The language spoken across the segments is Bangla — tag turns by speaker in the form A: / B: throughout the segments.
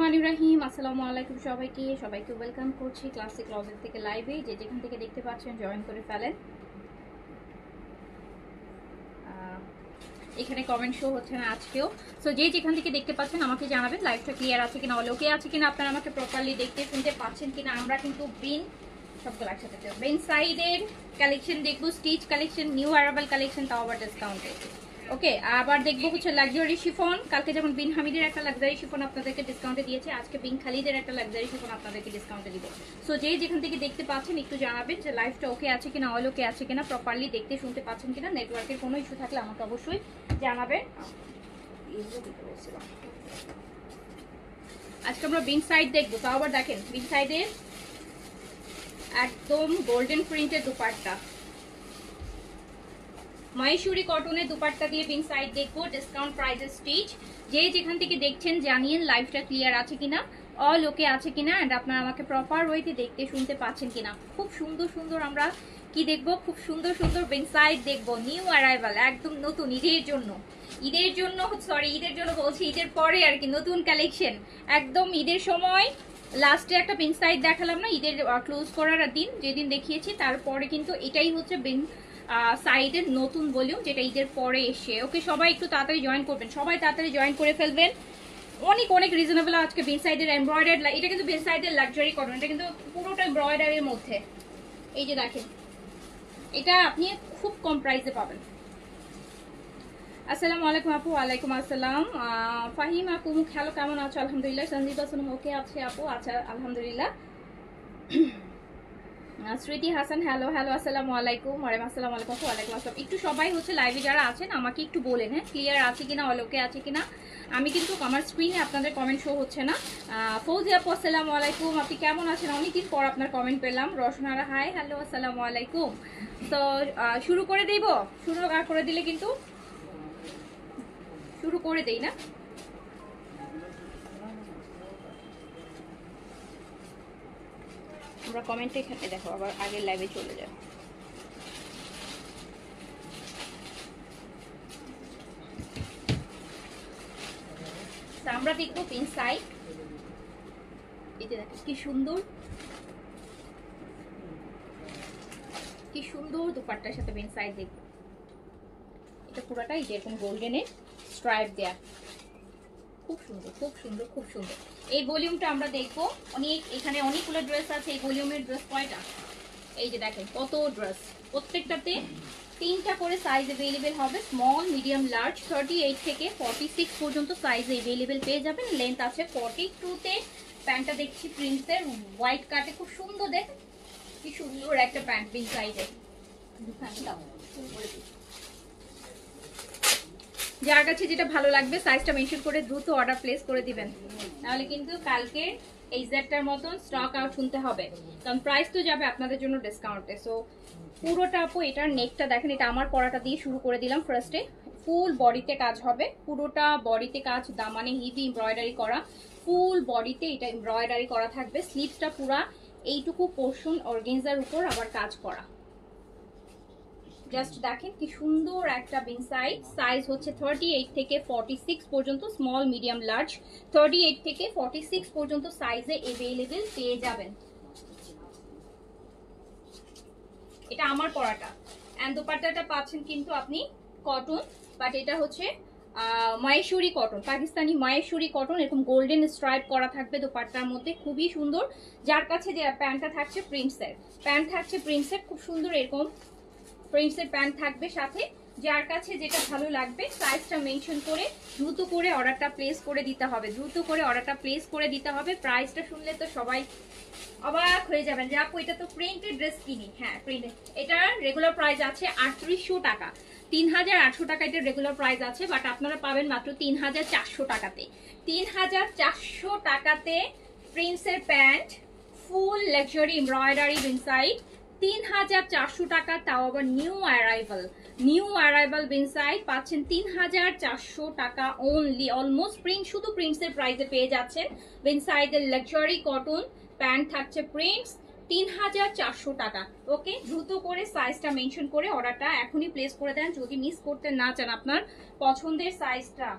A: রহমানির রহিম। আসসালামু আলাইকুম সবাইকে ওয়েলকাম করছি ক্লাসিক ক্লজেট থেকে লাইভে। যে যেখান থেকে দেখতে পাচ্ছেন জয়েন করে ফেলেন। এখানে কমেন্ট শো হচ্ছে না আজকেও, সো যে যেখান থেকে দেখতে পাচ্ছেন আমাকে জানাবেন লাইভটা ক্লিয়ার আছে কিনা, ওকে আছে কিনা, আপনারা আমাকে প্রপারলি দেখতে শুনতে পাচ্ছেন কিনা। আমরা কিন্তু বিন সবগুলো একসাথে বিন সাইডের কালেকশন দেখবো, stitch collection, new arrival collection, তাও আবার ডিসকাউন্টে। ওকে, আবার দেখবো হচ্ছে লাক্সারি শিফন। কালকে যেমন বিন হামিদের একটা লাক্সারি শিফন আপনাদেরকে ডিসকাউন্টে দিয়েছে, আজকে বিন খালিদের একটা লাক্সারি শিফন আপনাদেরকে ডিসকাউন্টে দিব। সো যে যেখান থেকে দেখতে পাচ্ছেন একটু জানাবেন যে লাইভটা ওকে আছে কিনা, অল ওকে আছে কিনা, প্রপারলি দেখতে শুনতে পাচ্ছেন কিনা। নেটওয়ার্কের কোনো ইস্যু থাকলে আমাকে অবশ্যই জানাবেন। আজকে আমরা বিন সাইড দেখবো, তাও আবার দেখেন বিন সাইডের একদম গোল্ডেন প্রিন্টের দুপাট্টা, মহেশ্বরী কটনের দুপাট্টা দিয়ে বিন সাইড দেখবো, ডিসকাউন্ট প্রাইসের স্টিচ। যে যেখান থেকে দেখছেন জানিয়েন লাইভটা ক্লিয়ার আছে কিনা, অল ওকে আছে কিনা, এন্ড আপনারা আমাকে প্রপার ওয়েতে দেখতে শুনতে পাচ্ছেন কিনা। খুব সুন্দর সুন্দর আমরা কি দেখবো, খুব সুন্দর সুন্দর বিন সাইড দেখবো, নিউ অ্যারাইভাল, একদম নতুন ঈদের জন্য ঈদের জন্য বলছি, ঈদের পরে আর কি, নতুন কালেকশন একদম ঈদের সময়। লাস্টে একটা বিন সাইড দেখালাম না, ঈদের ক্লোজ করার দিন যেদিন দেখিয়েছি, তারপরে কিন্তু এটাই হচ্ছে বিন সাইডের নতুন ভলিউম, যেটা ঈদের পরে এসে। ওকে, সবাই একটু তাড়াতাড়ি জয়েন করবেন, সবাই তাড়াতাড়ি জয়েন করে ফেলবেন। অনেক অনেক রিজনেবল আজকে বিন সাইডের এমব্রয়ডারি। এটা কিন্তু বিন সাইডের লাক্সারি কটন, এটা কিন্তু পুরোটা এমব্রয়ডারির মধ্যে। এই যে দেখেন, এটা আপনি খুব কম প্রাইসে পাবেন। আসসালামু আলাইকুম আপু। ওয়ালাইকুম আসসালাম। ফাহিম আপু, হ্যালো, কেমন আছো? আলহামদুলিল্লাহ। সঞ্জিত হাসান ওকে আছে আপু? আচ্ছা, আলহামদুলিল্লাহ। স্মৃতি হাসান, হ্যালো হ্যালো, আসসালামু আলাইকুম। ওয়ালাইকুম আসসালাম। ওয়ালাইকুম আসসালাম। একটু সবাই হচ্ছে লাইভে যারা আছেন আমাকে একটু বলেন, হ্যাঁ, ক্লিয়ার আছে কিনা, অলোকে আছে কিনা। আমি কিন্তু আমার স্ক্রিনে আপনাদের কমেন্ট শো হচ্ছে না। ফৌজি আপু, আসসালামু আলাইকুম, আপনি কেমন আছেন? অনেকদিন পর আপনার কমেন্ট পেলাম। রসনারা, হাই, হ্যালো, আসসালামু আলাইকুম। তো শুরু করে দেব, শুরু করে দিলে কিন্তু শুরু করে দেই না। আমরা কমেন্টে এখানে দেখো, আবার আগের লাইভে চলে যাও। আমরা দেখবো পিন সাইড। এটা দেখো কি সুন্দর, কি সুন্দর দুপাট্টার সাথে পিন সাইড দেখবো। এটা পুরোটাই যেরকম গোল্ডেনের স্ট্রাইপ দেয়া, খুব সুন্দর খুব সুন্দর খুব সুন্দর। এই ভলিউমটা আমরা দেখবো অনেক, এখানে অনেকগুলো ড্রেস আছে। এই ভলিউমের ড্রেস কয়টা? এই যে দেখেন কত ড্রেস, প্রত্যেকটাতে 3টা করে সাইজ अवेलेबल হবে। স্মল, মিডিয়াম, লার্জ, 38 থেকে 46 পর্যন্ত সাইজ अवेलेबल পেয়ে যাবেন। লেন্থ আছে 42 তে। প্যান্টটা দেখছি প্রিন্সের হোয়াইট কাটে, খুব সুন্দর। দেখেন কি সুন্দর একটা প্যান্ট বিন সাইজে। যার কাছে যেটা ভালো লাগবে সাইজটা মেনশন করে দ্রুত অর্ডার প্লেস করে দিবেন, নাহলে কিন্তু কালকে এই জেটটার মতন স্টক আউট শুনতে হবে, কারণ প্রাইস তো যাবে আপনাদের জন্য ডিসকাউন্টে। সো পুরোটা আপু, এটার নেকটা দেখেন, এটা আমার পরাটা দিয়ে শুরু করে দিলাম ফার্স্টে। ফুল বডিতে কাজ হবে, পুরোটা বডিতে কাজ, দামানে হেভি এমব্রয়ডারি করা, ফুল বডিতে এটা এমব্রয়ডারি করা থাকবে। স্লিভসটা পুরা এইটুকু পোর্শন অর্গানজার উপর আবার কাজ করা। জাস্ট দেখেন কি সুন্দর একটা বিন সাইজ। সাইজ হচ্ছে 38 থেকে 46 পর্যন্ত, স্মল, মিডিয়াম, লার্জ, 38 থেকে 46 পর্যন্ত সাইজে अवेलेबल পেয়ে যাবেন। এটা আমার পরাটা, এন্ড দোপাট্টাটা পাচ্ছেন কিন্তু আপনি কটন, বাট এটা হচ্ছে মহেশ্বরী কটন, পাকিস্তানি মহেশ্বরী কটন। এরকম গোল্ডেন স্ট্রাইপ করা থাকবে দোপাট্টার মধ্যে, খুবই সুন্দর। যার কাছে যে প্যান্টটা থাকছে প্রিন্সের, প্যান্ট থাকছে প্রিন্সের, খুব সুন্দর এরকম প্রিন্সের প্যান্ট থাকবে সাথে। যার কাছে যেটা ভালো লাগবে সাইজটা মেনশন করে দ্রুত করে অর্ডারটা প্লেস করে দিতে হবে, দ্রুত করে অর্ডারটা প্লেস করে দিতে হবে। প্রাইসটা শুনলে তো সবাই অবাক হয়ে যাবেন যে আপু এটা তো প্রিন্টেড ড্রেস কিনি। হ্যাঁ, প্রিন্টেড। এটার রেগুলার প্রাইস আছে 3800 টাকা, 3800 টাকা এটা রেগুলার প্রাইস আছে, বাট আপনারা পাবেন মাত্র 3400 টাকাতে। 3400 টাকাতে প্রিন্সের প্যান্ট, ফুল লাক্সারি এমব্রয়ডারি ইনসাইড, 3400 টাকা, তাও আবার নিউ অ্যারাইভাল বিনসাইড পাচ্ছেন 3400 টাকা অনলি। অলমোস্ট প্রিন্ট, শুধু প্রিন্টসের প্রাইসে পেয়ে যাচ্ছেন। বিনসাইডের লাক্সারি কটন প্যান্ট থাকছে প্রিন্টস, 3400 টাকা। ওকে, দ্রুত করে সাইজটা মেনশন করে অর্ডারটা এখনই প্লেস করে দেন যদি মিস করতে না চান আপনার পছন্দের সাইজটা।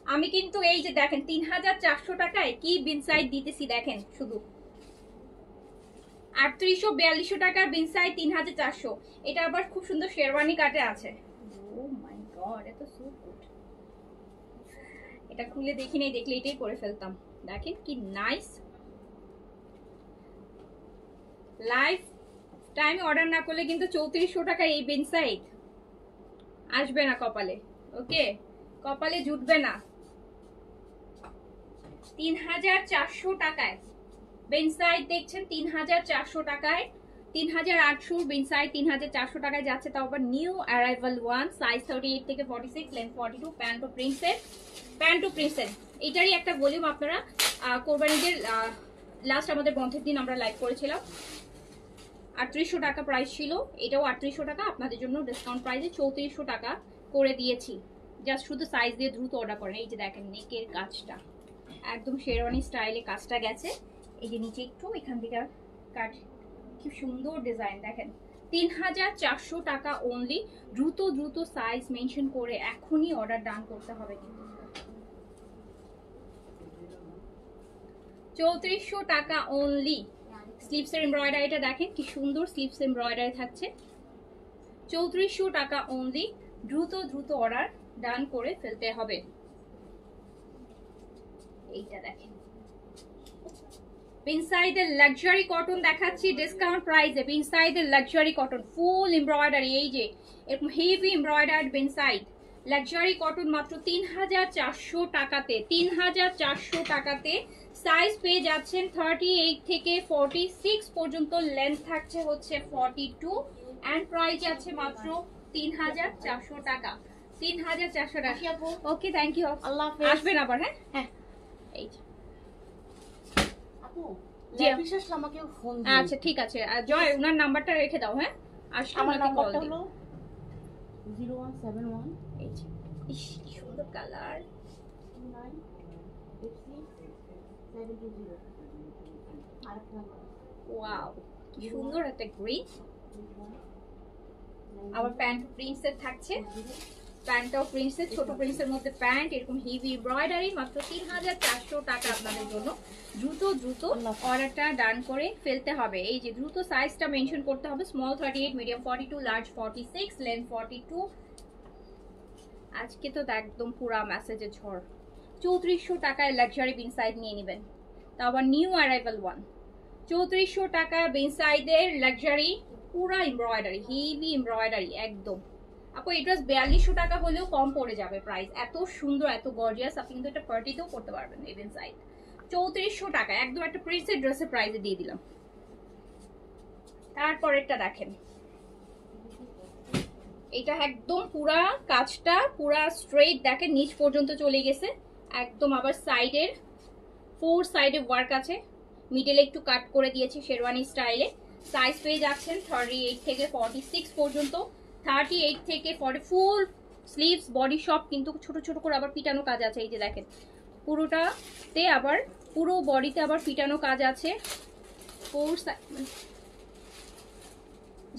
A: আমি কিন্তু এই যে দেখেন 3400 টাকায় কি বিনসাইড দিতেছি দেখেন, শুধু 3800-4200 টাকার বিনসাইড 3400। এটা আবার খুব সুন্দর শেরওয়ানি কাটে আছে। ও মাই গড, এত সো গুড। এটা খুলে দেখি নাই, দেখলে এটাই করে ফেলতাম। দেখেন কি নাইস। লাইফ টাইম অর্ডার না করলে কিন্তু 3400 টাকা এই বিনসাইড আসবে না কপালে। ওকে, কপালে জুটবে না। 3400 টাকায় বেনসাইড দেখছেন, 3400 টাকায়। 3800 বেনসাইড 3400 টাকায় যাচ্ছে, তাও আবার নিউ অ্যারাইভাল ওয়ান, সাইজ 38 থেকে 46, length 42, pant to princess. Pant to princess এটারই একটা ভলিউম আপনারা কোরবানিদের লাস্ট আমাদের বন্ধের দিন আমরা লাইভ করেছিলাম। 3800 টাকা প্রাইস ছিল, এটাও 3800 টাকা। আপনাদের জন্য ডিসকাউন্ট প্রাইসে 3400 টাকা করে দিয়েছি। জাস্ট শুধু সাইজ দিয়ে দ্রুত অর্ডার করেন। এই যে দেখেন নেকের কাজটা একদম শেরওয়ানি স্টাইলে কাজটা গেছে। এই যে নিচে একটু এখান থেকে কাট, কি সুন্দর ডিজাইন দেখেন। 3400 টাকা অনলি। দ্রুত দ্রুত সাইজ মেনশন করে এখনই অর্ডার ডান করতে হবে কিন্তু। 3400 টাকা অনলি। স্লিভসের এমব্রয়ডারিটা দেখেন কি সুন্দর, স্লিভস এমব্রয়ডারি থাকছে। 3400 টাকা অনলি। দ্রুত দ্রুত অর্ডার ডান করে ফেলতে হবে। এইটা দেখেন ইনসাইডের লাক্সারি কটন দেখাচ্ছি ডিসকাউন্ট প্রাইসে। ইনসাইডের লাক্সারি কটন ফুল এমব্রয়ডারি, এই যে এরকম heavy embroidered inside luxury cotton মাত্র 3400 টাকাতে। 3400 টাকাতে সাইজ পেয়ে যাচ্ছেন 38 থেকে 46 পর্যন্ত, লেন্থ থাকছে হচ্ছে 42 এন্ড প্রাইস আছে মাত্র 3400 টাকা। 3400 টাকা। ওকে, থ্যাংক ইউ, আল্লাহ হাফেজ। আসবেন আবার। হ্যাঁ হ্যাঁ, এই আচ্ছা ঠিক আছে। জয় ওনার নাম্বারটা রেখে দাও। হ্যাঁ, আমার নাম্বারটা হলো
B: 0171
A: ইস কি সুন্দর কালার।
B: 2986
A: ওয়াও, কি সুন্দর একটা গ্রিন। আবার প্যান্ট প্রিন্সের থাকছে, প্যান্টটাও প্রিন্সের, ছোট প্রিন্সের মধ্যে প্যান্ট, এরকম হেভি এমব্রয়ডারি, মাত্র 3400 টাকা আপনাদের জন্য। দ্রুত দ্রুত অর্ডারটা ডান করে ফেলতে হবে। এই যে দ্রুত সাইজটা মেনশন করতে হবে, স্মল 38, মিডিয়াম 42, লার্জ 46, লেন্থ 42। আজকে তো একদম পুরা মেসেজের ঝড়। 3400 টাকায় লাক্সারি বিনসাইড নিয়ে নেবেন, তা আবার নিউ অ্যারাইভাল ওয়ান। 3400 টাকা বিনসাইডের লাক্সারি পুরা এমব্রয়ডারি, হেভি এমব্রয়ডারি একদম। আপু এই ড্রেস 4200 টাকা হলেও কম পড়ে যাবে প্রাইস। এত সুন্দর, এত গর্জিয়াস, আপনি কিন্তু এটা পার্টিতেও করতে পারবেন। এই বিনসাইড 3400 টাকা একদম একটা প্রিন্সেস ড্রেসের প্রাইসে দিয়ে দিলাম। তারপরেরটা দেখেন, এটা একদম পুরা কাজটা পুরা স্ট্রেট দেখেন, নিচ পর্যন্ত চলে গেছে একদম। আবার সাইডের 4 সাইডে ওয়ার্ক আছে, মিডলে একটু কাট করে দিয়েছি শেরওয়ানি স্টাইলে। সাইজ পেয়ে যাচ্ছেন 38 থেকে 46 পর্যন্ত। 38 থেকে 40 ফুল স্লিভস, বডি সব কিন্তু ছোট ছোট করে আবার পিটানো কাজ আছে। এই যে দেখেন পুরোটাতে আবার, পুরো বডিতে আবার পিটানো কাজ আছে।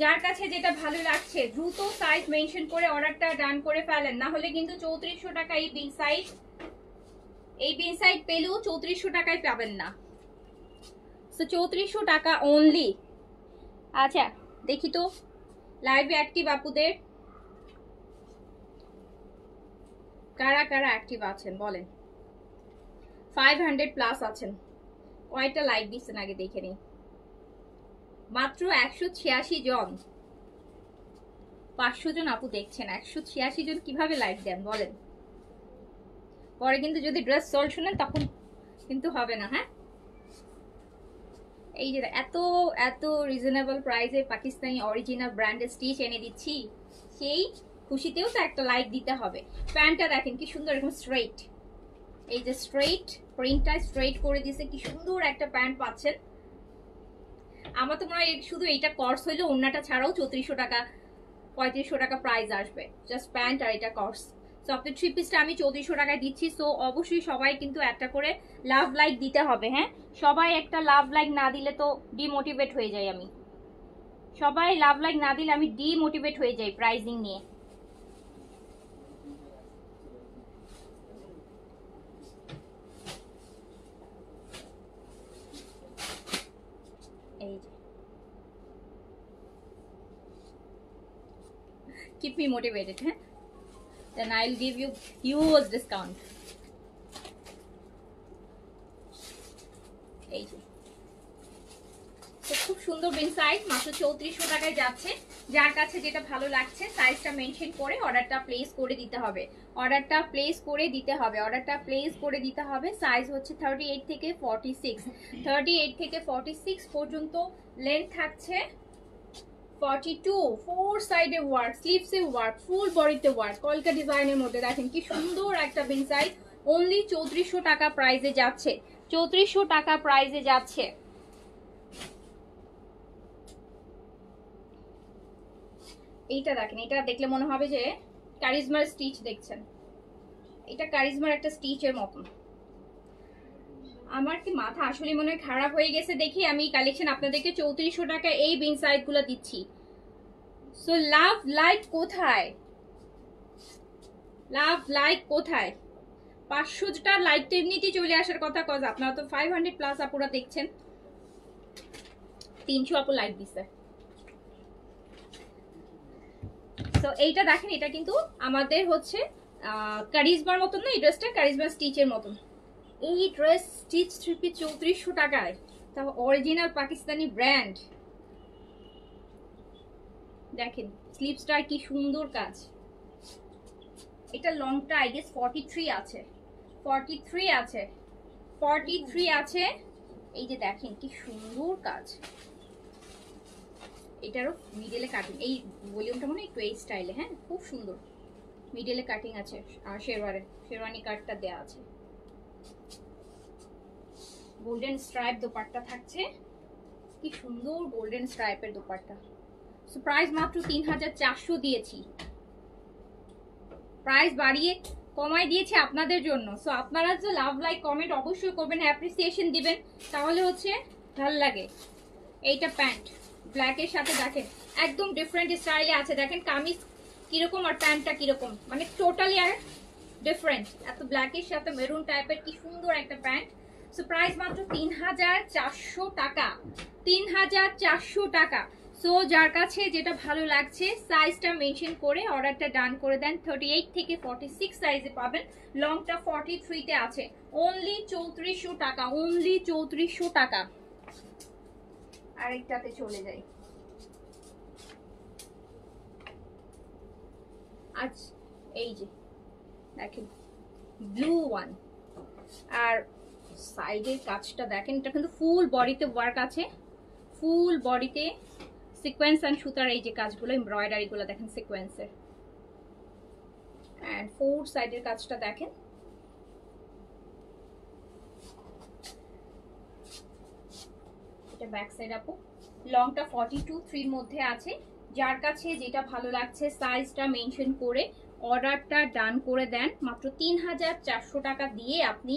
A: যার কাছে যেটা ভালো লাগছে দ্রুত সাইজ মেনশন করে অর্ডারটা ডান করে ফেলেন, না হলে কিন্তু 3400 টাকা এই বিন সাইজ পেলেও 3400 টাকায় পাবেন না। সো 3400 টাকা অনলি। আচ্ছা দেখি তো লাইভে অ্যাক্টিভ আপুদের কারা কারা অ্যাক্টিভ আছেন বলেন। 500 প্লাস আছেন, কয়টা লাইক দিচ্ছেন আগে দেখে নিই। মাত্র 186 জন, 500 জন আপু দেখছেন, 186 জন কিভাবে লাইক দেন বলেন। পরে কিন্তু যদি ড্রেস সোল্ড শুনেন তখন কিন্তু হবে না। হ্যাঁ, এই যে এত এত রিজনেবল প্রাইসে পাকিস্তানি অরিজিনাল ব্র্যান্ডের স্টিচ এনে দিচ্ছি, সেই খুশিতেও তো একটা লাইক দিতে হবে। প্যান্টটা দেখেন কি সুন্দর, এরকম স্ট্রেইট, এই যে স্ট্রেইট প্রিন্টটা স্ট্রেইট করে দিয়েছে, কি সুন্দর একটা প্যান্ট পাচ্ছেন। আমার তো মনে হয় শুধু এইটা কর্স হইলো, অন্যটা ছাড়াও 3400 টাকা 3500 টাকা প্রাইস আসবে, জাস্ট প্যান্ট আর এটা কর্স। সো আপনার 3 পিসটা আমি 3400 টাকায় দিচ্ছি। সো অবশ্যই সবাই কিন্তু একটা করে লাভ লাইক দিতে হবে। হ্যাঁ, সবাই একটা লাভ লাইক না দিলে তো ডিমোটিভেট হয়ে যাই আমি। সবাই লাভ লাইক না দিলে আমি ডিমোটিভেট হয়ে যাই প্রাইজিং নিয়ে। keep me motivated, huh? Then I'll give you huge discount. এই যে তো খুব সুন্দর বিন সাইজ, মাত্র 3400 টাকায় যাচ্ছে। যার কাছে যেটা ভালো লাগছে সাইজটা মেনশন করে অর্ডারটা প্লেস করে দিতে হবে, অর্ডারটা প্লেস করে দিতে হবে, অর্ডারটা প্লেস করে দিতে হবে। সাইজ হচ্ছে 38 থেকে 46, 38 থেকে 46 পর্যন্ত লেন্থ থাকছে 42, ফোর সাইডে ওয়ার্ক, স্লিভসে ওয়ার্ক, ফুল বডিতে ওয়ার্ক, কলকা ডিজাইনের মধ্যে দেখেন কি সুন্দর একটা বিন সাইজ। অনলি 3400 টাকা প্রাইসে যাচ্ছে, 3400 টাকা প্রাইসে যাচ্ছে। এইটা দেখেন, এটা দেখলে মনে হবে যে কারিজমার স্টিচ দেখছেন, এটা কারিজমার একটা স্টিচের মতন। আমার কি মাথা আসলে মনে হয় খারাপ হয়ে গেছে দেখি আমি কালেকশন আপনাদেরকে 3400 টাকা এই বিন সাইজ গুলো দিচ্ছি। সো লাভ লাইক কোথায়, লাভ লাইক কোথায়? 500টা লাইক তো এমনিতেই চলে আসার কথা, কজ আপনারা তো 500 প্লাস আপুরা দেখছেন, 300 আপু লাইক দিছে। তো এইটা দেখেন, এটা কিন্তু আমাদের হচ্ছে কারিজমার মতন না, এই ড্রেসটা কারিজমা স্টিচের মতন। এই ড্রেস স্টিচ 3 পিস 3400 টাকায়, তা অরিজিনাল পাকিস্তানি ব্র্যান্ড। দেখেন স্লিভসটা কি সুন্দর কাজ। এটা লংটা আই গেস 43 আছে, 43 আছে, 43 আছে। এই যে দেখেন কি সুন্দর কাজ, এটারও মিডলে কাটিং, এই ভলিউমটা মনে একটু এই স্টাইলে, হ্যাঁ খুব সুন্দর মিডলে কাটিং আছে। আর শেরওয়ানি কাটটা দেয়া আছে, গোল্ডেন স্ট্রাইপ দোপাট্টা থাকছে, কি সুন্দর গোল্ডেন স্ট্রাইপের দোপাট্টা। সো প্রাইস মাত্র 3400 দিয়েছি, প্রাইস বাড়িয়ে কমাই দিয়েছি আপনাদের জন্য। সো আপনারা যে লাভ লাইক কমেন্ট অবশ্যই করবেন, অ্যাপ্রিসিয়েশন দিবেন, তাহলে হচ্ছে ভালো লাগে। এইটা প্যান্ট ব্ল্যাকের সাথে দেখেন একদম ডিফারেন্ট স্টাইলে আছে, দেখেন কামিজ কিরকম আর প্যান্টটা কিরকম, মানে টোটালি আর ডিফারেন্ট। এত ব্ল্যাকের সাথে মেরুন টাইপের কি সুন্দর একটা প্যান্ট। সো প্রাইস মাত্র 3400 টাকা, 3400 টাকা। সো যার কাছে যেটা ভালো লাগছে সাইজটা মেনশন করে অর্ডারটা ডান করে দেন। 38 থেকে 46 সাইজে পাবেন, লংটা 43 তে আছে। অনলি 3400 টাকা, অনলি 3400 টাকা। আরেকটাতে চলে যাই, আজ এই যে দেখেন ব্লু ওয়ান, আর সাইডের কাজটা দেখেন, এটা কিন্তু ফুল বডিতে ওয়ার্ক আছে, ফুল বডিতে সিকোয়েন্স এন্ড সুতার এই যে কাজগুলো, এমব্রয়ডারি গুলো দেখেন সিকোয়েন্সের, এন্ড ফোর সাইডের কাজটা দেখেন। এটা ব্যাক সাইড আপু, লংটা 42-3 মধ্যে আছে। যার কাছে যেটা ভালো লাগছে সাইজটা মেনশন করে অর্ডারটা ডান করে দেন। মাত্র 3400 টাকা দিয়ে আপনি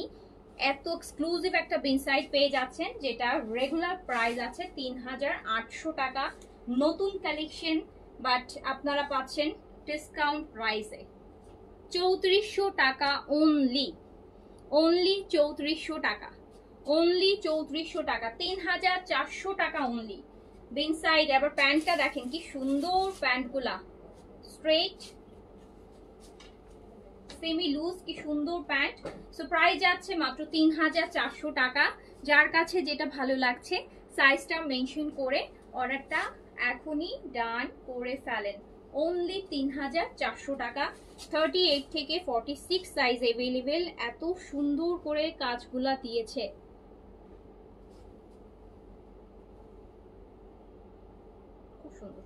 A: এত এক্সক্লুসিভ একটা বিন সাইড পেয়ে যাচ্ছেন, যেটা রেগুলার প্রাইস আছে 3800 টাকা। নতুন কালেকশন, বাট আপনারা পাচ্ছেন ডিসকাউন্ট প্রাইসে 3400 টাকা অনলি, অনলি 3400 টাকা, অনলি 3400 টাকা, 3400 টাকা অনলি বিন সাইড। আবার প্যান্টটা দেখেন কি সুন্দর, প্যান্টগুলা স্ট্রেট সেমি লুজ, কি সুন্দর প্যান্ট। সো প্রাইস যাচ্ছে মাত্র 3400 টাকা। যার কাছে যেটা ভালো লাগছে সাইজটা মেনশন করে অর্ডারটা এখনই ডান করে ফেলেন। অনলি 3400 টাকা। 38 থেকে 46 সাইজ অ্যাভেলেবেল। এত সুন্দর করে কাজগুলা দিয়েছে, খুব সুন্দর।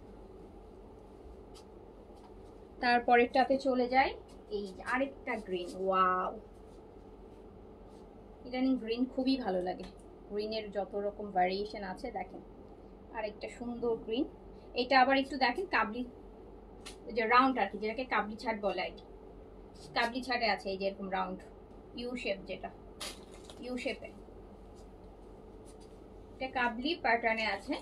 A: তারপরেরটাতে চলে যাই, এই আরেকটা গ্রিন, ওয়াও, ইদানিং গ্রিন খুবই ভালো লাগে, গ্রিনের যত রকম ভ্যারিয়েশন আছে দেখেন। আরেকটা সুন্দর গ্রিন, এটা আবার একটু দেখেন কাবলি, যে রাউন্ড আর কি, যেটাকে কাবলি ছাট বলে আর কি, কাবলি ছাটে আছে এই যে এরকম রাউন্ড ইউ শেপ, যেটা ইউ শেপে, এটা কাবলি প্যাটার্নে আছে।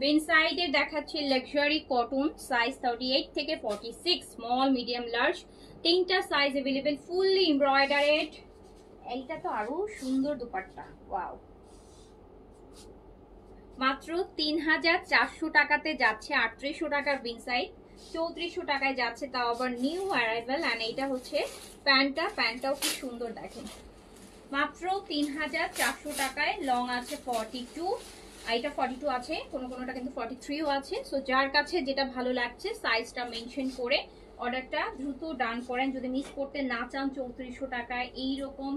A: বিন সাইডে দেখাচ্ছি লাক্সারি কটন, সাইজ 38 থেকে 46, স্মল মিডিয়াম লার্জ, তিনটা সাইজ अवेलेबल, ফুললি এমব্রয়ডারেড। এইটা তো আরো সুন্দর দুপাট্টা, ওয়াও, মাত্র ৩,৪০০ টাকাতে যাচ্ছে ৩৮০০ টাকার বিনসাইড, ৩৪০০ টাকায় যাচ্ছে, তাও আবার নিউ অ্যারাইভাল। অ্যান্ড এইটা হচ্ছে প্যান্টটাও কি সুন্দর দেখেন, মাত্র ৩,৪০০ টাকায়। লং আছে 42, এটা 42 আছে, কোনোটা কিন্তু 43ও আছে। সো যার কাছে যেটা ভালো লাগছে সাইজটা মেনশন করে অর্ডারটা দ্রুত ডান করেন। যদি মিস করতে না চান ৩৪০০ টাকায় এইরকম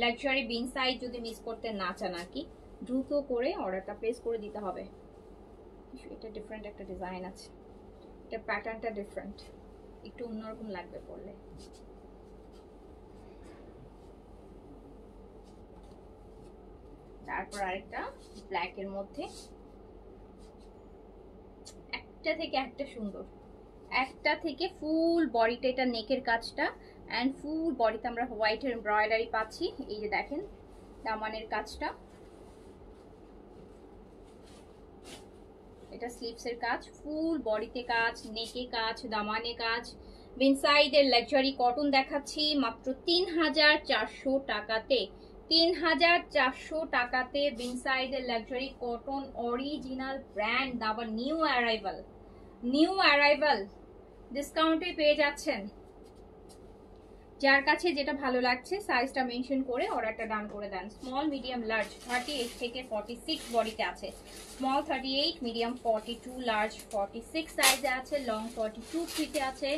A: লাক্সারি বিন সাইজ যদি মিস করতে না চান আর কি, দ্রুত করে অর্ডারটা প্লেস করে দিতে হবে। এটা ডিফারেন্ট একটা ডিজাইন আছে, এটা প্যাটার্নটা ডিফারেন্ট, একটু অন্যরকম লাগবে পরলে। তারপর আরেকটা ব্ল্যাক এর মধ্যে, একটা থেকে একটা সুন্দর, একটা থেকে ফুল বডিটা, এটা নেকের কাজটা অ্যান্ড ফুল বডিতে আমরা হোয়াইটের এমব্রয়ডারি পাচ্ছি। এই যে দেখেন দামানের কাজটা, এটা স্লিভসের কাজ, ফুল বডিতে কাজ, নেকে কাজ, দামানে কাজ। ইনসাইডের লাক্সারি কটন দেখাচ্ছি মাত্র ৩,৪০০ টাকাতে। ৩,৪০০ টাকাতে ইনসাইডের লাক্সারি কটন অরিজিনাল ব্র্যান্ড, আবার নিউ অ্যারাইভাল ডিসকাউন্টে পেয়ে যাচ্ছেন। যার কাছে যেটা ভালো লাগছে সাইজটা মেনশন করে অর্ডারটা ডান করে দেন। স্মল, মিডিয়াম, লার্জ 38 থেকে 46 বডিতে আছে। স্মল 38, মিডিয়াম 42, লার্জ 46 সাইজে আছে, লং 42 ফিটে আছে।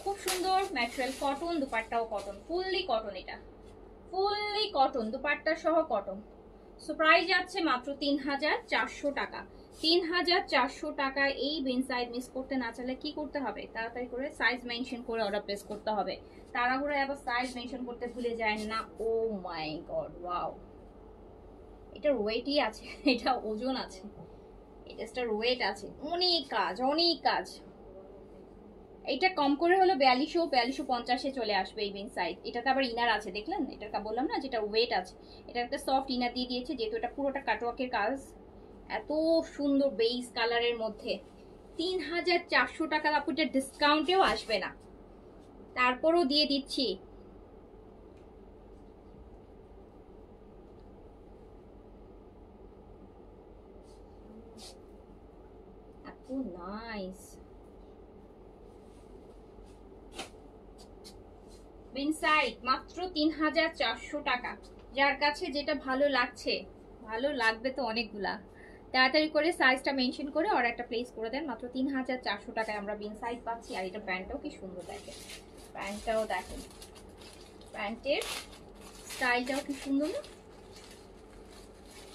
A: খুব সুন্দর ম্যাটেরিয়াল কটন, দুপাট্টাও কটন, ফুললি কটন, এটা ফুললি কটন, দুপাট্টা সহ কটন। সো প্রাইস যাচ্ছে মাত্র ৩,৪০০ টাকা। ৩,৪০০ টাকায় এই বিন সাইজ মিস করতে না চাইলে কি করতে হবে, তাড়াতাড়ি করে সাইজ মেনশন করে অর্ডার প্লেস করতে হবে। তাড়াহুড়ো আবার সাইজ মেনশন করতে ভুলে যায় না। ও মাই গড, ওয়াও, এটার ওয়েটই আছে, এটা ওজন আছে, এটার ওয়েট আছে, অনেক কাজ, অনেক কাজ। এইটা কম করে হলো ৪২৫০-এ চলে আসবে এই বিন সাইজ। এটাতে আবার ইনার আছে, দেখলেন, এটা বললাম না যেটা ওয়েট আছে, এটা একটা সফট ইনার দিয়ে দিয়েছে, যেহেতু এটা পুরোটা কাটওয়ার্কের কাজ। এত সুন্দর বেইজ কালারের মধ্যে ৩,৪০০ টাকা, আপুটা ডিসকাউন্টেও আসবে না, তারপরও দিয়ে দিচ্ছি। এত নাইস ইনসাইড, মাত্র ৩,৪০০ টাকা। যার কাছে যেটা ভালো লাগছে, ভালো লাগবে তো অনেকগুলা, তাড়াতাড়ি করে সাইজটা মেনশন করে অর্ডারটা প্লেস করে দেন। মাত্র ৩,৪০০ টাকায় আমরা বিন সাইজ পাচ্ছি। আর এটা প্যান্টটাও কি সুন্দর দেখেন, প্যান্টটাও দেখেন, প্যান্টের স্টাইলটাও কি সুন্দর না।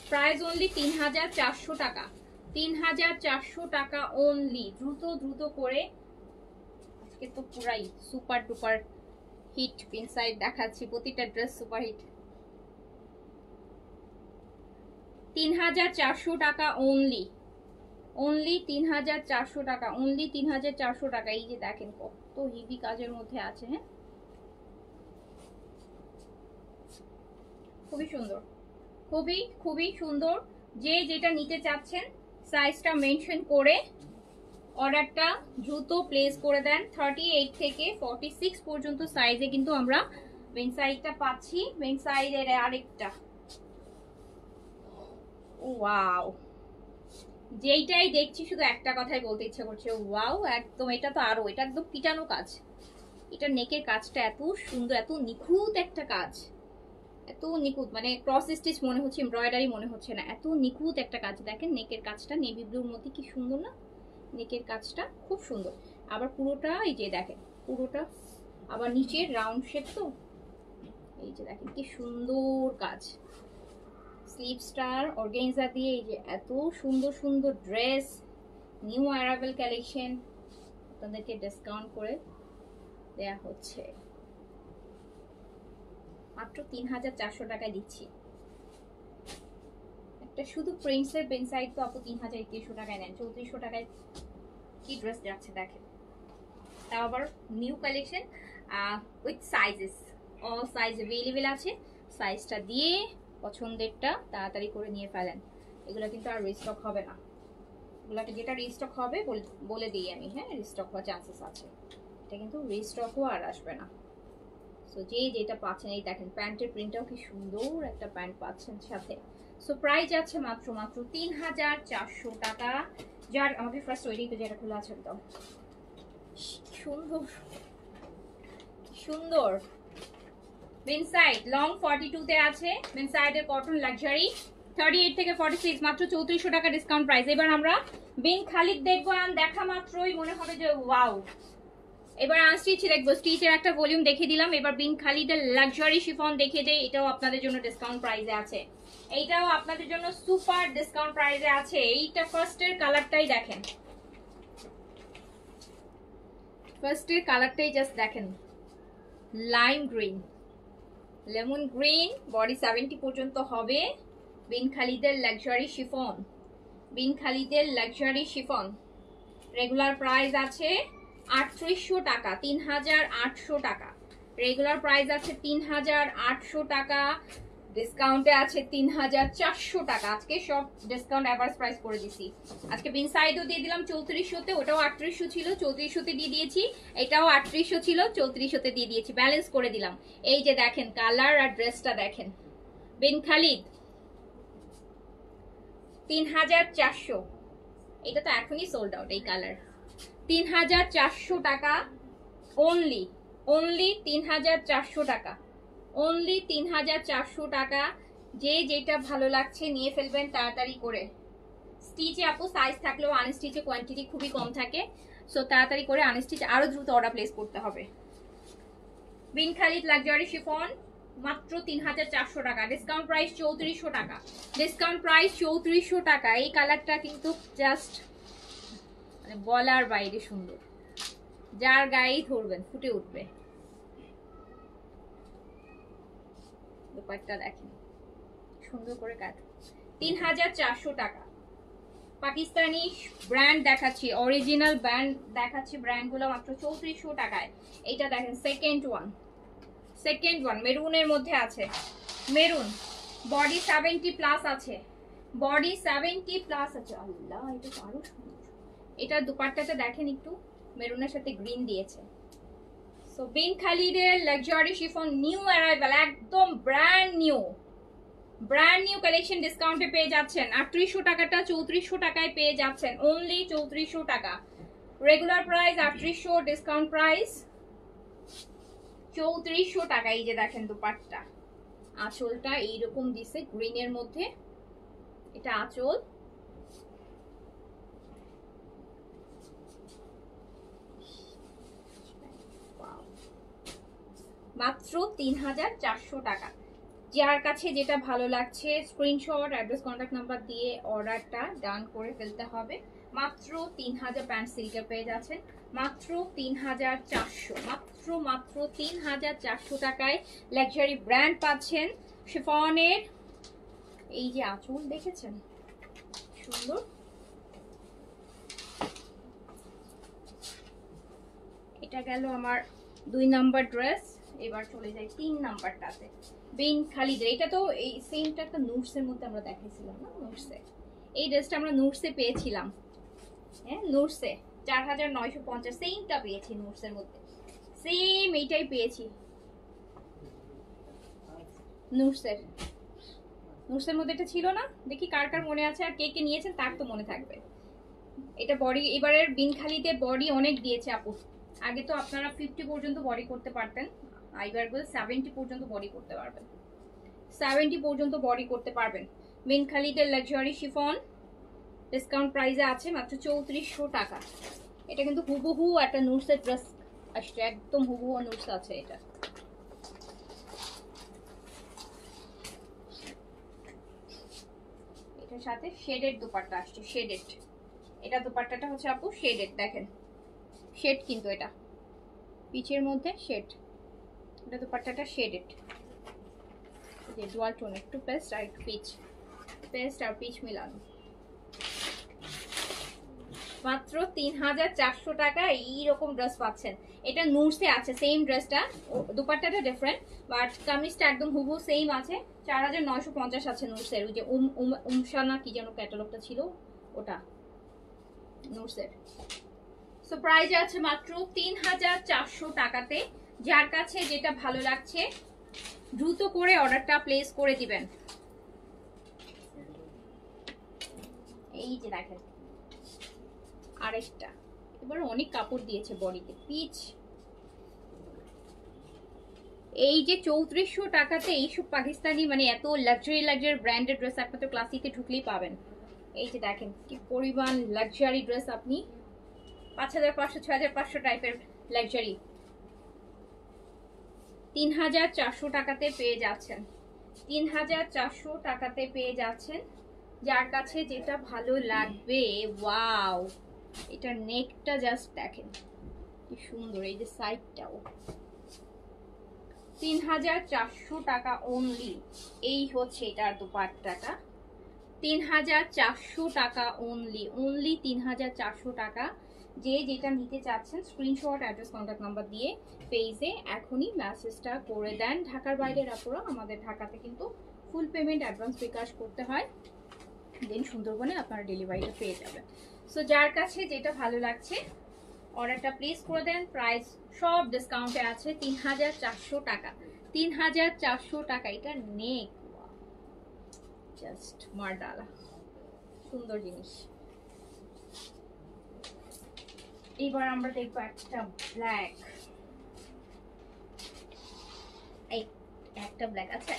A: প্রাইস অনলি ৩,৪০০ টাকা, ৩,৪০০ টাকা অনলি। দ্রুত করে, আজকে তো পুরাই সুপার ডুপার হিট ইনসাইড দেখাচ্ছি, প্রতিটা ড্রেস সুপার হিট। ৩,৪০০ টাকা অনলি, ৩,৪০০ টাকা, অনলি ৩,৪০০ টাকা। এই যে দেখেন কত হেভি কাজের মধ্যে আছে। হ্যাঁ, খুবই সুন্দর, খুবই সুন্দর। যে যেটা নিতে চাচ্ছেন সাইজটা মেনশন করে অর্ডারটা দ্রুত প্লেস করে দেন। 38 থেকে 46 পর্যন্ত সাইজে কিন্তু আমরা মেন সাইজটা পাচ্ছি। মেন সাইজের আরেকটা, ওয়াও, যেইটাই দেখছি শুধু একটা কথাই বলতে ইচ্ছে করছে, ওয়াও একদম। এটা তো আরো, এটা একদম পিটানো কাজ, এটা নেকের কাজটা এত সুন্দর, এত নিখুঁত একটা কাজ, এত নিখুঁত, মানে ক্রস স্টিচ মনে হচ্ছে, এমব্রয়ডারি মনে হচ্ছে না, এত নিখুঁত একটা কাজ। দেখেন নেকের কাজটা নেভি ব্লুর মধ্যে কি সুন্দর না, নেকের কাজটা খুব সুন্দর। আবার পুরোটা এই যে দেখেন, পুরোটা আবার নিচের রাউন্ড শেপ, তো এই যে দেখেন কি সুন্দর কাজ। স্লিভসটার অর্গানজা দিয়ে এই যে এত সুন্দর সুন্দর ড্রেস, নিউ অ্যারাইভাল কালেকশন আপনাদেরকে ডিসকাউন্ট করে দেয়া হচ্ছে। মাত্র ৩,৪০০ টাকায় দিচ্ছি। একটা শুধু প্রিন্সের বেনসাইড তো আপু ৩,৩০০ টাকায় নেন, ৩৪০০ টাকায় কি ড্রেস যাচ্ছে দেখেন। তাও আবার new collection with sizes, all size available আছে। সাইজটা দিয়ে পছন্দেরটা তাড়াতাড়ি করে নিয়ে ফেলেন। এগুলো কিন্তু আর রিস্টক হবে না, এগুলোকে যেটা রিস্টক হবে বলে দিই আমি। হ্যাঁ, রিস্টক হওয়ার চান্সেস আছে, এটা কিন্তু রিস্টকও আর আসবে না। সো যে যেটা পাচ্ছেন, এই দেখেন প্যান্টের প্রিন্টটাও কি সুন্দর একটা প্যান্ট পাচ্ছেন সাথে। সো প্রাইস আছে মাত্র 3400 টাকা। যার আমাদের ফার্স্ট ওইটাই তো যেটা খোলা আছে তো সুন্দর সুন্দর। বিনসাইড লং 42 তে আছে, বিনসাইডের কটন লাক্সারি 38 থেকে 46 মাত্র 3400 টাকা ডিসকাউন্ট প্রাইস। এবার আমরা বিন খালিদ দেখবো, আর দেখা মাত্রই মনে হবে যে ওয়াও। এবার আনস্টিচ দেখবো, স্টিচের একটা ভলিউম দেখিয়ে দিলাম। এবার বিন খালিদের লাক্সারি শিফন দেখিয়ে দেই, এটাও আপনাদের জন্য ডিসকাউন্ট প্রাইসে আছে। এইটাও আপনাদের জন্য সুপার ডিসকাউন্ট প্রাইসে আছে। এইটা ফার্স্টের কালারটাই দেখেন, ফার্স্টের কালারটাই জাস্ট দেখেন, lime green, lemon green, body 70 পর্যন্ত হবে। বিন খালিদের লাক্সারি শিফন, বিন খালিদের লাক্সারি শিফন। রেগুলার প্রাইস আছে 3800 টাকা, 3800 টাকা। রেগুলার প্রাইস আছে 3800 টাকা, ডিসকাউন্টে আছে 3400 টাকা। আজকে সব ডিসকাউন্ট এভারেজ প্রাইস করে দিছি। আজকে বিন সাইডও দিয়ে দিলাম 3400-তে, ওটাও 3800 ছিল 3400-তে দিয়ে দিয়েছি, এটাও 3800 ছিল 3400-তে দিয়ে দিয়েছি, ব্যালেন্স করে দিলাম। এই যে দেখেন কালার আর ড্রেসটা দেখেন, বিন খালিদ 3400। এটা তো এখনই সোল্ড আউট এই কালার। 3400 টাকা অনলি, অনলি 3400 টাকা, অনলি 3400 টাকা। যে যেটা ভালো লাগছে নিয়ে ফেলবেন তাড়াতাড়ি করে। স্টিচে আপু সাইজ থাকলেও আনস্টিচে কোয়ান্টিটি খুবই কম থাকে, সো তাড়াতাড়ি করে আনস্টিচ আরো দ্রুত অর্ডার প্লেস করতে হবে। বিন খালিদ লাক্সারি শিফন মাত্র 3400 টাকা, ডিসকাউন্ট প্রাইস 3400 টাকা, ডিসকাউন্ট প্রাইস 3400 টাকা। এই কালারটা কিন্তু জাস্ট মানে বলার বাইরে সুন্দর, যার গায়েই ধরবেন ফুটে উঠবে। দুপাট্টা দেখেন সুন্দর করে কাট, 3400 টাকা। পাকিস্তানি ব্র্যান্ড দেখাচ্ছি, অরিজিনাল ব্র্যান্ড দেখাচ্ছি, ব্র্যান্ডগুলো মাত্র 3400 টাকায়। এটা দেখেন সেকেন্ড ওয়ান, সেকেন্ড ওয়ান মেরুনের মধ্যে আছে, মেরুন, বডি 70 প্লাস আছে, বডি 70 প্লাস আছে। আল্লাহ এটা তো আরো সুন্দর। এটা দুপাট্টাটা দেখেন একটু, মেরুনের সাথে গ্রিন দিয়েছে। সো বিন খালিদের লাক্সারি শিফন নিউ অ্যারাইভাল, একদম brand new, brand new collection ডিসকাউন্টে পেয়ে যাচ্ছেন। 3800 টাকাটা 3400 টাকায় পেয়ে যাচ্ছেন, অনলি 3400 টাকা। রেগুলার প্রাইস 3800, ডিসকাউন্ট প্রাইস 3400 টাকা। এই যে দেখেন দুপাট্টা, আঁচলটা এইরকম দিছে গ্রিনের মধ্যে, এটা আঁচল। মাত্র 3400 টাকা। যার কাছে যেটা ভালো লাগছে স্ক্রিনশট, অ্যাড্রেস, কন্ট্যাক্ট নাম্বার দিয়ে অর্ডারটা ডান করে ফেলতে হবে। মাত্র 3000 প্যান্ট সিল্কের পেয়ে যাচ্ছেন, মাত্র 3400, মাত্র মাত্র 3400 টাকায় লাক্সারি ব্র্যান্ড পাচ্ছেন শিফনের। এই যে আঁচল দেখেছেন সুন্দর, এটা গেল আমার 2 নাম্বার ড্রেস। এবার চলে যাই 3 নাম্বারটাতে, বিন খালিদের। এটা তো এই সেমটা একটা নুটসের মধ্যে আমরা দেখাইছিলাম না, নুটসে। এই ড্রেসটা আমরা নুটসে পেয়েছিলাম, হ্যাঁ নুটসে 4950, সেমটা পেয়েছি নুটসের মধ্যে, সেম এইটাই পেয়েছি নুটসের। নুটসের মধ্যে এটা ছিল না, দেখি কার কার মনে আছে, আর কে কে নিয়েছেন তার তো মনে থাকবে। এটা বডি, এবারের বিন খালিদে বডি অনেক দিয়েছে আপু। আগে তো আপনারা 50 পর্যন্ত বডি করতে পারতেন, এবার বলে 70 পর্যন্ত বডি করতে পারবেন, 70 পর্যন্ত বডি করতে পারবেন। বিন খালিদের লাক্সারি শিফন ডিসকাউন্ট প্রাইসে আছে মাত্র 3400 টাকা। এটা কিন্তু হুবহু একটা নুটসের ড্রেস আসছে, একদম হুবহু নুটস আছে এটা। এটার সাথে শেডেড দুপাট্টা আসছে, শেডেড। এটা দুপাট্টাটা হচ্ছে আপু শেডেড, দেখেন শেড কিন্তু এটা পিচের মধ্যে শেড, এটা দুপাট্টাটা শেডেড, যে ডুয়াল টোন, একটু পেস্ট আর একটু পিচ, পেস্ট আর পিচ মিলানো। মাত্র 3400 টাকা এইরকম ড্রেস পাচ্ছেন। এটা নুটসে আছে সেম ড্রেসটা, দুপাট্টাটা ডিফারেন্ট বাট কামিজটা একদম হুবহু সেম আছে। 4950 আছে নুটসের, ওই যে উমশানা কি যেন ক্যাটালগটা ছিল ওটা নুটসের। সো প্রাইস আছে মাত্র 3400 টাকাতে। যার কাছে যেটা ভালো লাগছে দ্রুত করে অর্ডারটা প্লেস করে দিবেন। এই যে দেখেন আরেকটা, এবার অনেক কাপড় দিয়েছে বডিতে, পিচ। এই যে 3400 টাকাতে এইসব পাকিস্তানি মানে এত লাক্সারি ব্র্যান্ডেড ড্রেস একমাত্র ক্লাসিতে ঢুকলেই পাবেন। এই যে দেখেন কি পরিমাণ লাক্সারি ড্রেস, আপনি 5500 6500 টাইপের লাক্সারি 3400 টাকাতে পেয়ে যাচ্ছেন। 3400 টাকাতে পেয়ে যাচ্ছেন। যার কাছে যেটা ভালো লাগবে। ওয়াও, এটার নেকটা জাস্ট দেখেন কি সুন্দর, এই যে সাইডটাও। 3400 টাকা অনলি। এই হচ্ছে এটার দোপাট্টাটা, 3400 টাকা অনলি, 3400 টাকা। যে যেটা নিতে চাচ্ছেন স্ক্রিনশট, অ্যাড্রেস, কন্ট্যাক্ট নাম্বার দিয়ে পেজে এখনই মেসেজটা করে দেন। ঢাকার বাইরের আপুরা, আমাদের ঢাকাতে কিন্তু ফুল পেমেন্ট অ্যাডভান্স বিকাশ করতে হয়, দেন সুন্দরবনে আপনারা ডেলিভারিটা পেয়ে যাবেন। সো যার কাছে যেটা ভালো লাগছে অর্ডারটা প্লেস করে দেন। প্রাইস সব ডিসকাউন্টে আছে 3400 টাকা, 3400 টাকা। এটা নেক জাস্ট মারডালা, সুন্দর জিনিস। এবার আমরা দেখবো একটা ব্ল্যাক, একটা ব্ল্যাক। আচ্ছা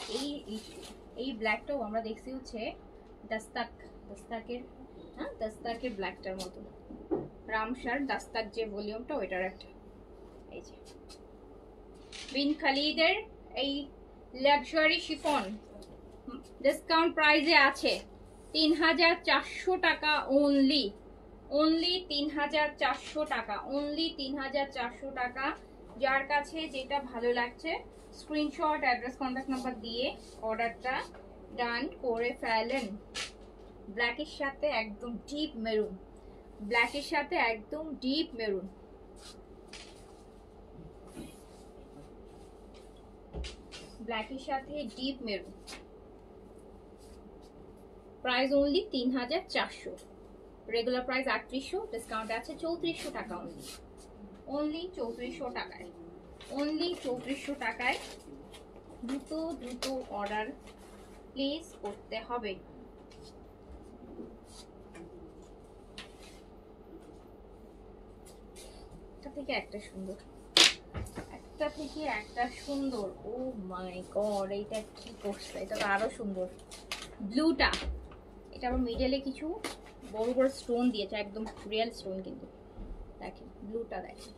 A: এই ব্ল্যাকটাও আমরা দেখছি হচ্ছে দাস্তাকের ব্ল্যাকটার মতো, রামসার দাস্তাক যে ভলিউমটা ওইটার একটা। এই যে বিন খালিদের এই লাক্সারি শিফন ডিসকাউন্ট প্রাইসে আছে 3400 টাকা অনলি, 3400 টাকা, 3400 টাকা। যার কাছে যেটা ভালো লাগছে স্ক্রিনশট, অ্যাড্রেস, কন্ট্যাক্ট নাম্বার দিয়ে অর্ডারটা ডান করে ফেলেন। ব্ল্যাকের সাথে একদম ডিপ মেরুন, ব্ল্যাকের সাথে একদম ডিপ মেরুন, ব্ল্যাকের সাথে deep maroon. Price only 3400, regular price 3800, discount আছে 3400 টাকা অনলি, 3400 টাকায়, 3400 টাকায়। দ্রুত অর্ডার প্লেস করতে হবে। একটা থেকে একটা সুন্দর, একটা থেকে একটা সুন্দর। ও মাই গড, এইটা কি করছে, এটা তো আরো সুন্দর। ব্লুটা, এটা আবার মিডলে কিছু বড় বড় স্টোন দিয়েছে, একদম রিয়েল স্টোন কিন্তু। দেখেন ব্লুটা, দেখেন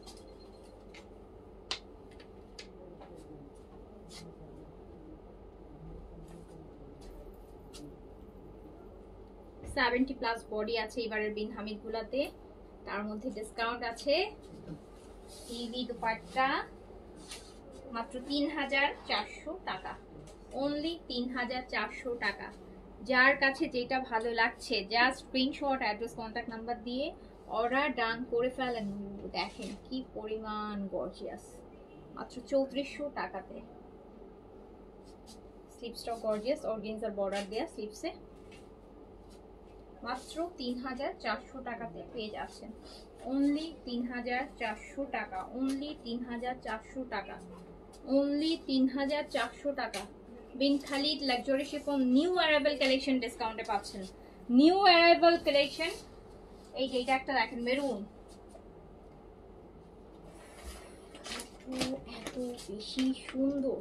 A: +70 বডি আছে এবারের বিন হামিদ গুলাতে। তার মধ্যে ডিসকাউন্ট আছে। হেভি দুপাট্টা মাত্র 3400 টাকা, অনলি 3400 টাকা। যার কাছে যেটা ভালো লাগছে just screenshot, address, contact number দিয়ে অর্ডার ডান করে ফেলেন। দেখেন কি পরিমাণ গর্জিয়াস, মাত্র 3400 টাকাতে। স্লিপসটাও গর্জিয়াস, অর্গানজার বর্ডার দেয়া স্লিপসে, মাত্র 3400 টাকাতে পেয়ে যাচ্ছেন। অনলি 3400 টাকা, অনলি 3400 টাকা, অনলি 3400 টাকা। Bin Khalid luxury chiffon new arrival collection ডিসকাউন্টে পাচ্ছেন। New arrival collection. এই যে এটা একটা দেখেন মেরুন, এত বেশি সুন্দর।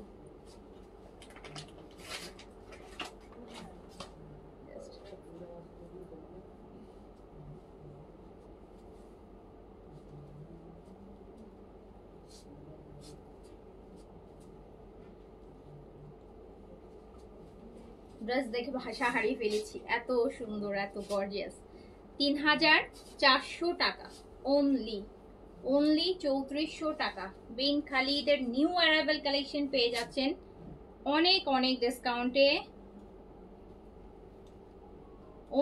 A: ড্রেস দেখে ভাষা হারিয়ে ফেলেছি, এত সুন্দর, এত গর্জিয়াস। 3400 টাকা অনলি, অনলি 3400 টাকা। বিন খালিদের নিউ অ্যারাইভাল কালেকশন পেয়ে যাচ্ছেন অনেক অনেক ডিসকাউন্টে,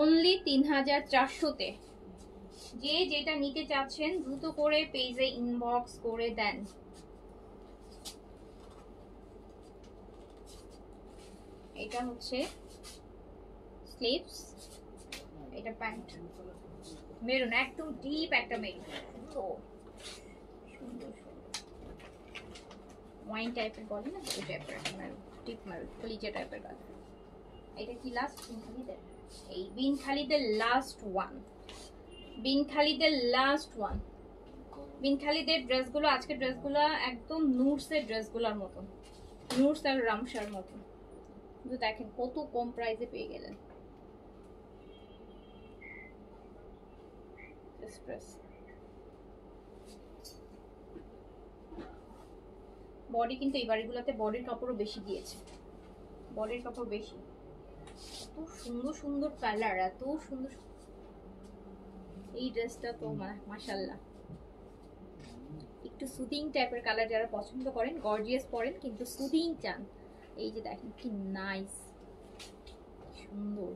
A: অনলি 3400-তে। যে যেটা নিতে চাচ্ছেন দ্রুত করে পেজে ইনবক্স করে দেন। এটা হচ্ছে স্লিভস, এটা প্যান্ট, মেরুন, একদম ডিপ একটা মেরুন, সুন্দর ওয়াইন টাইপের বলে না, ওই টাইপের একটা মেরুন, ডিপ মেরুন, কলিজা টাইপের কালার। এটা কি লাস্ট এই বিন খালিদের লাস্ট ওয়ান, বিন খালিদের লাস্ট ওয়ান। বিন খালিদের ড্রেসগুলো, আজকের ড্রেসগুলো একদম নুটসের ড্রেসগুলোর মতন, নুটস আর রামসার মতন। কিন্তু দেখেন কত কম প্রাইসে পেয়ে গেলেন। বডি কিন্তু এই বাড়িগুলোতে বডির কাপড়ও বেশি দিয়েছে, বডির কাপড় বেশি। এত সুন্দর সুন্দর কালার, এত সুন্দর। এই ড্রেসটা তো মাশাআল্লাহ, একটু সুদিং টাইপের কালার যারা পছন্দ করেন, গর্জিয়াস পরেন কিন্তু সুদিং চান, এই যে দেখেন কি নাইস, সুন্দর,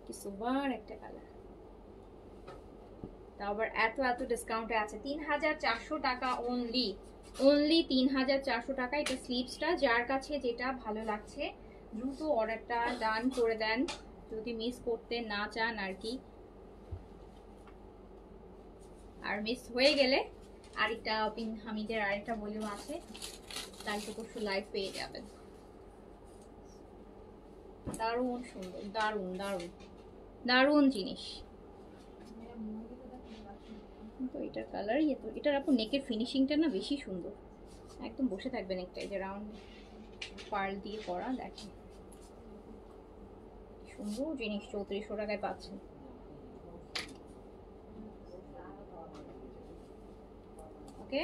A: কি সুপার একটা কালার। তাও আবার এত এত ডিসকাউন্টে আছে, 3400 টাকা অনলি, অনলি 3400 টাকা। এটা স্লিভসটা, যার কাছে যেটা ভালো লাগছে দ্রুত অর্ডারটা ডান করে দেন যদি মিস করতে না চান আর কি। আর মিস হয়ে গেলে আরেকটা পিন হামিদের আরেকটা ভলিউম আছে, তাই তো পরশু লাইভ পেয়ে যাবেন। দারুণ সুন্দর, দারুণ দারুণ দারুণ জিনিস। তো এটার কালার, এটার আপু নেকের ফিনিশিংটা না বেশি সুন্দর, একদম বসে থাকবেন একটা, এই যে রাউন্ড পার্ল দিয়ে করা, দেখেন সুন্দর জিনিস। 3400 টাকায় পাচ্ছেন। ওকে,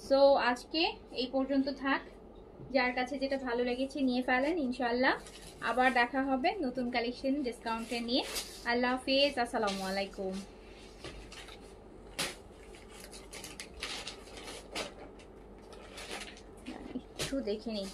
A: সো আজকে এই পর্যন্ত থাক, যার কাছে যেটা ভালো লেগেছে নিয়ে ফেলেন। ইনশাআল্লাহ আবার দেখা হবে নতুন কালেকশন ডিসকাউন্টে নিয়ে। আল্লাহ হাফেজ, আসসালামু আলাইকুম। একটু দেখে নিই।